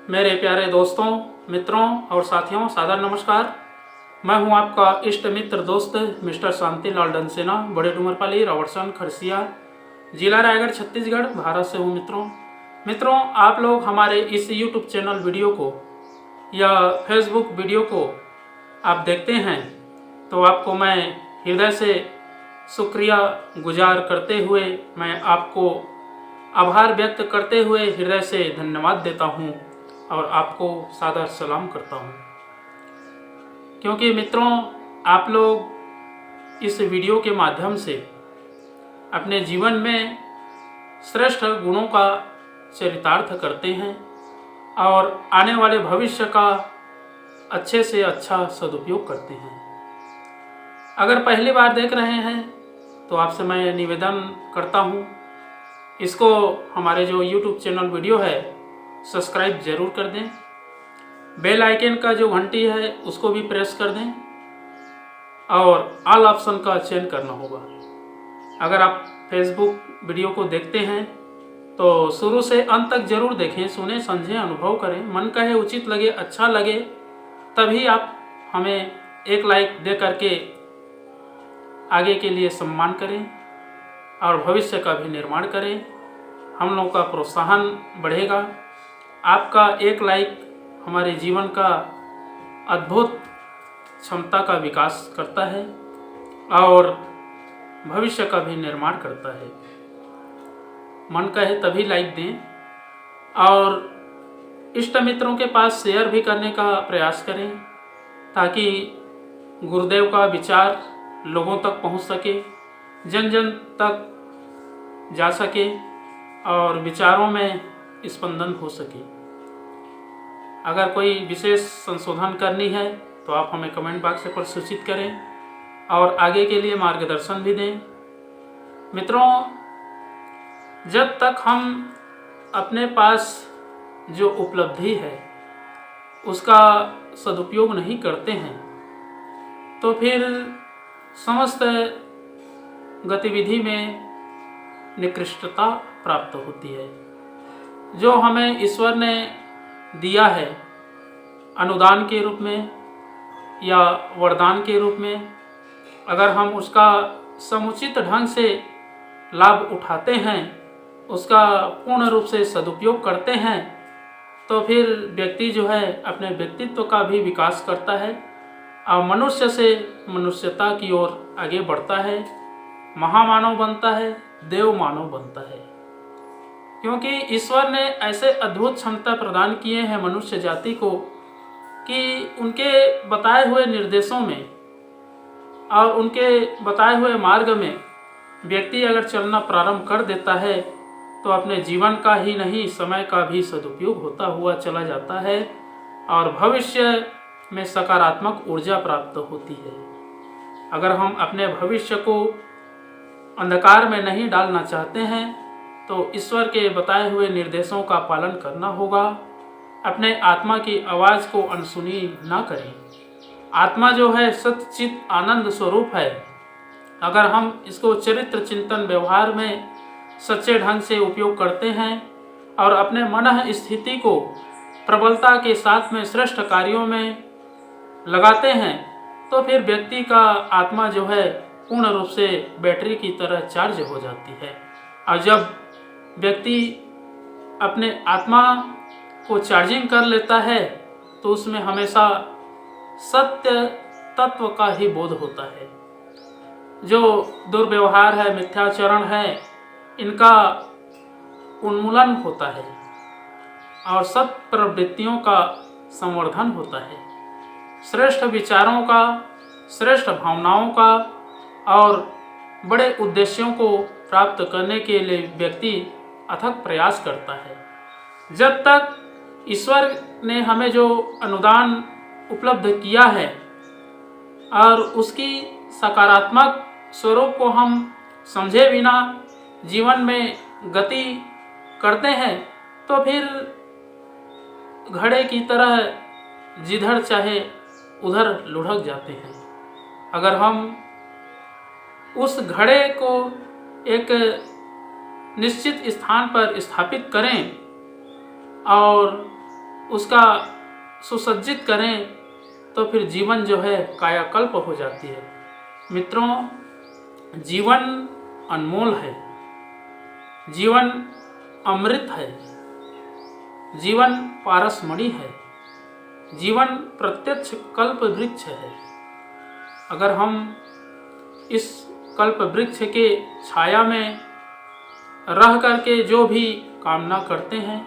मेरे प्यारे दोस्तों, मित्रों और साथियों, सादर नमस्कार। मैं हूं आपका इष्ट मित्र दोस्त मिस्टर शांति लाल डंसेना, बड़े डूमरपाली, रावटसन, खरसिया, जिला रायगढ़, छत्तीसगढ़, भारत से हूं। मित्रों, आप लोग हमारे इस यूट्यूब चैनल वीडियो को या फेसबुक वीडियो को आप देखते हैं तो आपको मैं हृदय से शुक्रिया गुजार करते हुए, मैं आपको आभार व्यक्त करते हुए हृदय से धन्यवाद देता हूं और आपको सादर सलाम करता हूं। क्योंकि मित्रों, आप लोग इस वीडियो के माध्यम से अपने जीवन में श्रेष्ठ गुणों का चरितार्थ करते हैं और आने वाले भविष्य का अच्छे से अच्छा सदुपयोग करते हैं। अगर पहली बार देख रहे हैं तो आपसे मैं निवेदन करता हूं, इसको हमारे जो YouTube चैनल वीडियो है सब्सक्राइब जरूर कर दें, बेल आइकन का जो घंटी है उसको भी प्रेस कर दें और ऑल ऑप्शन का चयन करना होगा। अगर आप फेसबुक वीडियो को देखते हैं तो शुरू से अंत तक जरूर देखें, सुने, समझें, अनुभव करें। मन कहे, उचित लगे, अच्छा लगे तभी आप हमें एक लाइक दे करके आगे के लिए सम्मान करें और भविष्य का भी निर्माण करें। हम लोगों का प्रोत्साहन बढ़ेगा। आपका एक लाइक हमारे जीवन का अद्भुत क्षमता का विकास करता है और भविष्य का भी निर्माण करता है। मन कहे तभी लाइक दें और इष्ट मित्रों के पास शेयर भी करने का प्रयास करें ताकि गुरुदेव का विचार लोगों तक पहुंच सके, जन जन तक जा सके और विचारों में स्पंदन हो सके। अगर कोई विशेष संशोधन करनी है तो आप हमें कमेंट बॉक्स पर सूचित करें और आगे के लिए मार्गदर्शन भी दें। मित्रों, जब तक हम अपने पास जो उपलब्धि है उसका सदुपयोग नहीं करते हैं तो फिर समस्त गतिविधि में निकृष्टता प्राप्त होती है। जो हमें ईश्वर ने दिया है अनुदान के रूप में या वरदान के रूप में, अगर हम उसका समुचित ढंग से लाभ उठाते हैं, उसका पूर्ण रूप से सदुपयोग करते हैं तो फिर व्यक्ति जो है अपने व्यक्तित्व का भी विकास करता है और मनुष्य से मनुष्यता की ओर आगे बढ़ता है, महामानव बनता है, देव मानव बनता है। क्योंकि ईश्वर ने ऐसे अद्भुत क्षमता प्रदान किए हैं मनुष्य जाति को कि उनके बताए हुए निर्देशों में और उनके बताए हुए मार्ग में व्यक्ति अगर चलना प्रारंभ कर देता है तो अपने जीवन का ही नहीं, समय का भी सदुपयोग होता हुआ चला जाता है और भविष्य में सकारात्मक ऊर्जा प्राप्त होती है। अगर हम अपने भविष्य को अंधकार में नहीं डालना चाहते हैं तो ईश्वर के बताए हुए निर्देशों का पालन करना होगा। अपने आत्मा की आवाज़ को अनसुनी ना करें। आत्मा जो है सच्चित आनंद स्वरूप है। अगर हम इसको चरित्र चिंतन व्यवहार में सच्चे ढंग से उपयोग करते हैं और अपने मन स्थिति को प्रबलता के साथ में श्रेष्ठ कार्यों में लगाते हैं तो फिर व्यक्ति का आत्मा जो है पूर्ण रूप से बैटरी की तरह चार्ज हो जाती है। और जब व्यक्ति अपने आत्मा को चार्जिंग कर लेता है तो उसमें हमेशा सत्य तत्व का ही बोध होता है। जो दुर्व्यवहार है, मिथ्याचरण है, इनका उन्मूलन होता है और सत प्रवृत्तियों का संवर्धन होता है। श्रेष्ठ विचारों का, श्रेष्ठ भावनाओं का और बड़े उद्देश्यों को प्राप्त करने के लिए व्यक्ति अथक प्रयास करता है। जब तक ईश्वर ने हमें जो अनुदान उपलब्ध किया है और उसकी सकारात्मक स्वरूप को हम समझे बिना जीवन में गति करते हैं तो फिर घड़े की तरह जिधर चाहे उधर लुढ़क जाते हैं। अगर हम उस घड़े को एक निश्चित स्थान पर स्थापित करें और उसका सुसज्जित करें तो फिर जीवन जो है कायाकल्प हो जाती है। मित्रों, जीवन अनमोल है, जीवन अमृत है, जीवन पारसमणि है, जीवन प्रत्यक्ष कल्प वृक्ष है। अगर हम इस कल्प वृक्ष के छाया में रह करके जो भी कामना करते हैं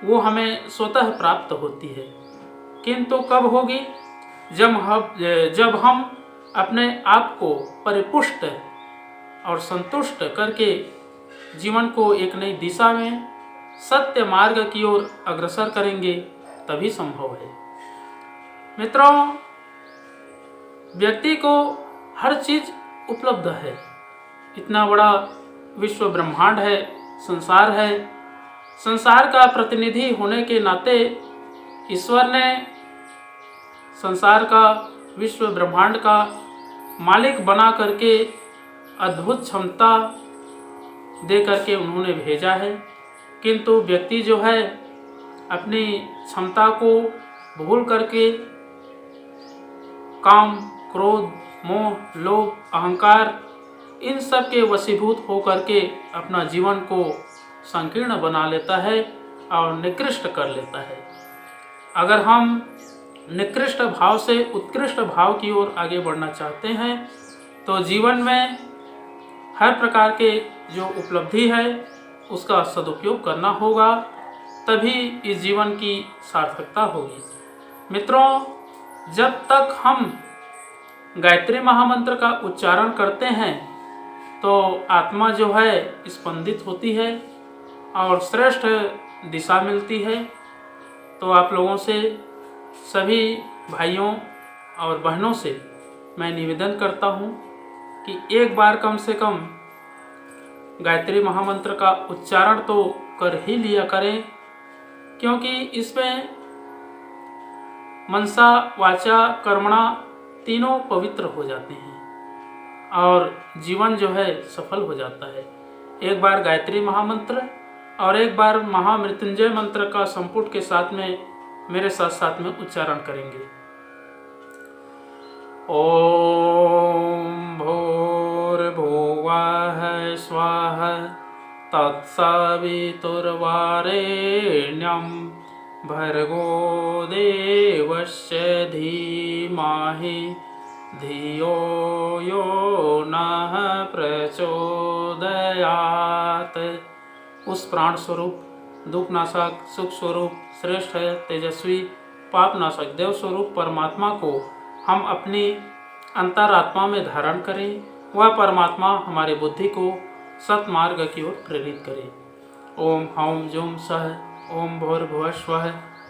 वो हमें स्वतः प्राप्त होती है, किंतु कब होगी? जब हम अपने आप को परिपुष्ट और संतुष्ट करके जीवन को एक नई दिशा में सत्य मार्ग की ओर अग्रसर करेंगे, तभी संभव है। मित्रों, व्यक्ति को हर चीज उपलब्ध है। इतना बड़ा विश्व ब्रह्मांड है, संसार है। संसार का प्रतिनिधि होने के नाते ईश्वर ने संसार का, विश्व ब्रह्मांड का मालिक बना करके अद्भुत क्षमता दे करके उन्होंने भेजा है, किंतु व्यक्ति जो है अपनी क्षमता को भूल करके काम, क्रोध, मोह, लोभ, अहंकार इन सब के वशीभूत हो करके अपना जीवन को संकीर्ण बना लेता है और निकृष्ट कर लेता है। अगर हम निकृष्ट भाव से उत्कृष्ट भाव की ओर आगे बढ़ना चाहते हैं तो जीवन में हर प्रकार के जो उपलब्धि है उसका सदुपयोग करना होगा, तभी इस जीवन की सार्थकता होगी। मित्रों, जब तक हम गायत्री महामंत्र का उच्चारण करते हैं तो आत्मा जो है स्पंदित होती है और श्रेष्ठ दिशा मिलती है। तो आप लोगों से, सभी भाइयों और बहनों से मैं निवेदन करता हूँ कि एक बार कम से कम गायत्री महामंत्र का उच्चारण तो कर ही लिया करें, क्योंकि इसमें मनसा, वाचा, कर्मणा तीनों पवित्र हो जाते हैं और जीवन जो है सफल हो जाता है। एक बार गायत्री महामंत्र और एक बार महामृत्युंजय मंत्र का संपुट के साथ में मेरे साथ साथ में उच्चारण करेंगे। ओम भूर्भुवः स्वः तत्सवितुर्वरेण्यं भर्गो देवस्य धीमहि धियो यो नः प्रचोदयात्। उस प्राण स्वरूप, दुखनाशक, सुख स्वरूप, श्रेष्ठ तेजस्वी, पापनाशक, देव स्वरूप परमात्मा को हम अपनी अंतरात्मा में धारण करें। वह परमात्मा हमारी बुद्धि को सत्मार्ग की ओर प्रेरित करे। ओम हौं जुम सः ओम भूर्भुवस्वः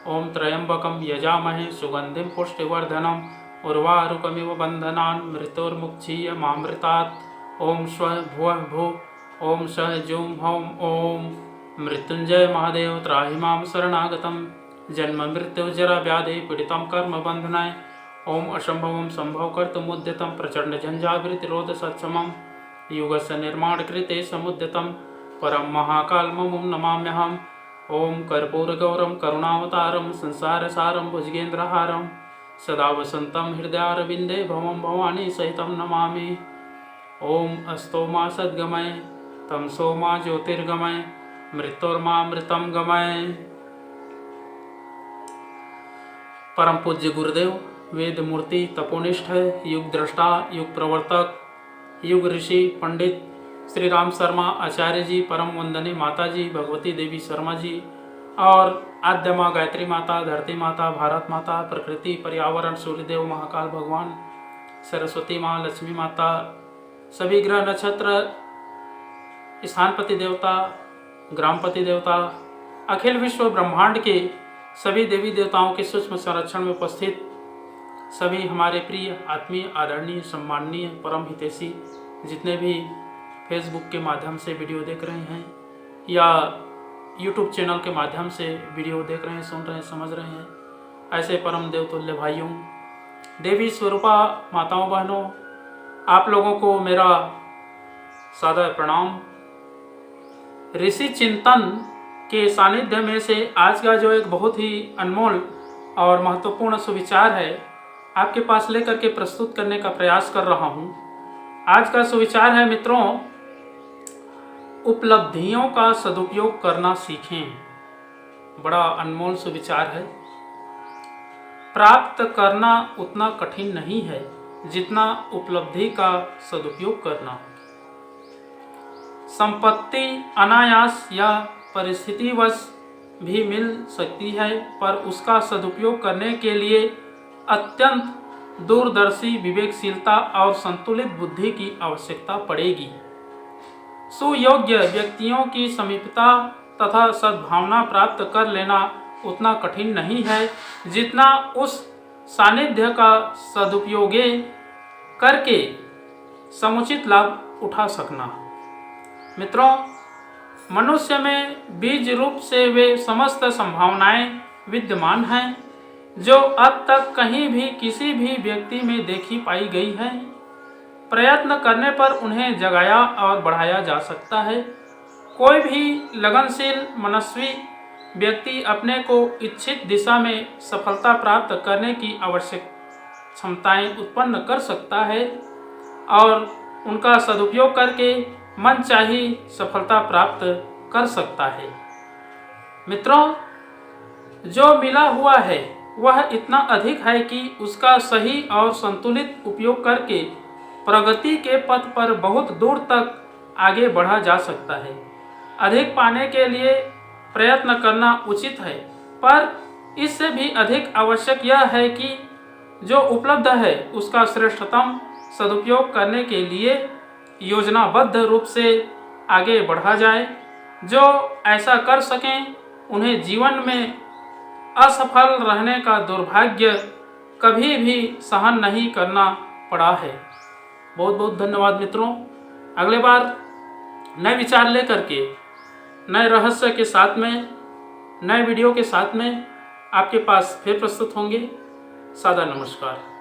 ओम त्र्यंबकं यजामहे सुगंधिं पुष्टिवर्धनम् उर्वारुकमिव बन्धनान् मृत्योर्मुक्षीयमामृतात्। ओम स्वः भुवः भुः ओम सः जुं हौं ओम मृत्युंजय महादेव त्राहि मां शरणागतं जन्म मृत्यु जरा व्याधि पीड़ितं कर्म बन्धनाय। ओम असंभवं संभव कर्तुमुद्यतं प्रचंड झंझावृतिरोध सक्षमं युगस्य निर्माण कृते समुद्यतं परम महाकालममुं नमाम्यहम्। ओम कर्पूरगौरं करुणावतारं संसारसारं भुजगेन्द्रहारं सदा वसन्तं हृदयारविन्दे भवं भवानी सहितं नमामि। ओम अस्तोमा सद्गमय तमसोमा ज्योतिर्गमय मृत्योर्मामृतं गमय। परम पूज्य गुरुदेव, वेद मूर्ति, तपोनिष्ठ, युग दृष्टा, युग प्रवर्तक, युग ऋषि पंडित श्री राम शर्मा आचार्य जी, परम वंदनीय माता जी भगवती देवी शर्मा जी और आद्य माँ गायत्री माता, धरती माता, भारत माता, प्रकृति, पर्यावरण, सूर्यदेव, महाकाल भगवान, सरस्वती माँ, लक्ष्मी माता, सभी ग्रह नक्षत्र, स्थानपति देवता, ग्रामपति देवता, अखिल विश्व ब्रह्मांड के सभी देवी देवताओं के सूक्ष्म संरक्षण में उपस्थित सभी हमारे प्रिय, आत्मीय, आदरणीय, सम्माननीय, परम हितैषी जितने भी फेसबुक के माध्यम से वीडियो देख रहे हैं या यूट्यूब चैनल के माध्यम से वीडियो देख रहे हैं, सुन रहे हैं, समझ रहे हैं, ऐसे परम देवतुल्य भाइयों, देवी स्वरूपा माताओं, बहनों, आप लोगों को मेरा सादर प्रणाम। ऋषि चिंतन के सानिध्य में से आज का जो एक बहुत ही अनमोल और महत्वपूर्ण सुविचार है आपके पास लेकर के प्रस्तुत करने का प्रयास कर रहा हूँ। आज का सुविचार है मित्रों, उपलब्धियों का सदुपयोग करना सीखें। बड़ा अनमोल सुविचार है। प्राप्त करना उतना कठिन नहीं है जितना उपलब्धि का सदुपयोग करना। संपत्ति अनायास या परिस्थितिवश भी मिल सकती है, पर उसका सदुपयोग करने के लिए अत्यंत दूरदर्शी विवेकशीलता और संतुलित बुद्धि की आवश्यकता पड़ेगी। सुयोग्य व्यक्तियों की समीपता तथा सद्भावना प्राप्त कर लेना उतना कठिन नहीं है जितना उस सानिध्य का सदुपयोग करके समुचित लाभ उठा सकना। मित्रों, मनुष्य में बीज रूप से वे समस्त संभावनाएं विद्यमान हैं जो अब तक कहीं भी किसी भी व्यक्ति में देखी पाई गई है। प्रयत्न करने पर उन्हें जगाया और बढ़ाया जा सकता है। कोई भी लगनशील मनस्वी व्यक्ति अपने को इच्छित दिशा में सफलता प्राप्त करने की आवश्यक क्षमताएं उत्पन्न कर सकता है और उनका सदुपयोग करके मनचाही सफलता प्राप्त कर सकता है। मित्रों, जो मिला हुआ है वह इतना अधिक है कि उसका सही और संतुलित उपयोग करके प्रगति के पथ पर बहुत दूर तक आगे बढ़ा जा सकता है। अधिक पाने के लिए प्रयत्न करना उचित है, पर इससे भी अधिक आवश्यक यह है कि जो उपलब्ध है उसका श्रेष्ठतम सदुपयोग करने के लिए योजनाबद्ध रूप से आगे बढ़ा जाए। जो ऐसा कर सकें उन्हें जीवन में असफल रहने का दुर्भाग्य कभी भी सहन नहीं करना पड़ा है। बहुत बहुत धन्यवाद मित्रों। अगले बार नए विचार लेकर के नए रहस्य के साथ में नए वीडियो के साथ में आपके पास फिर प्रस्तुत होंगे। सादर नमस्कार।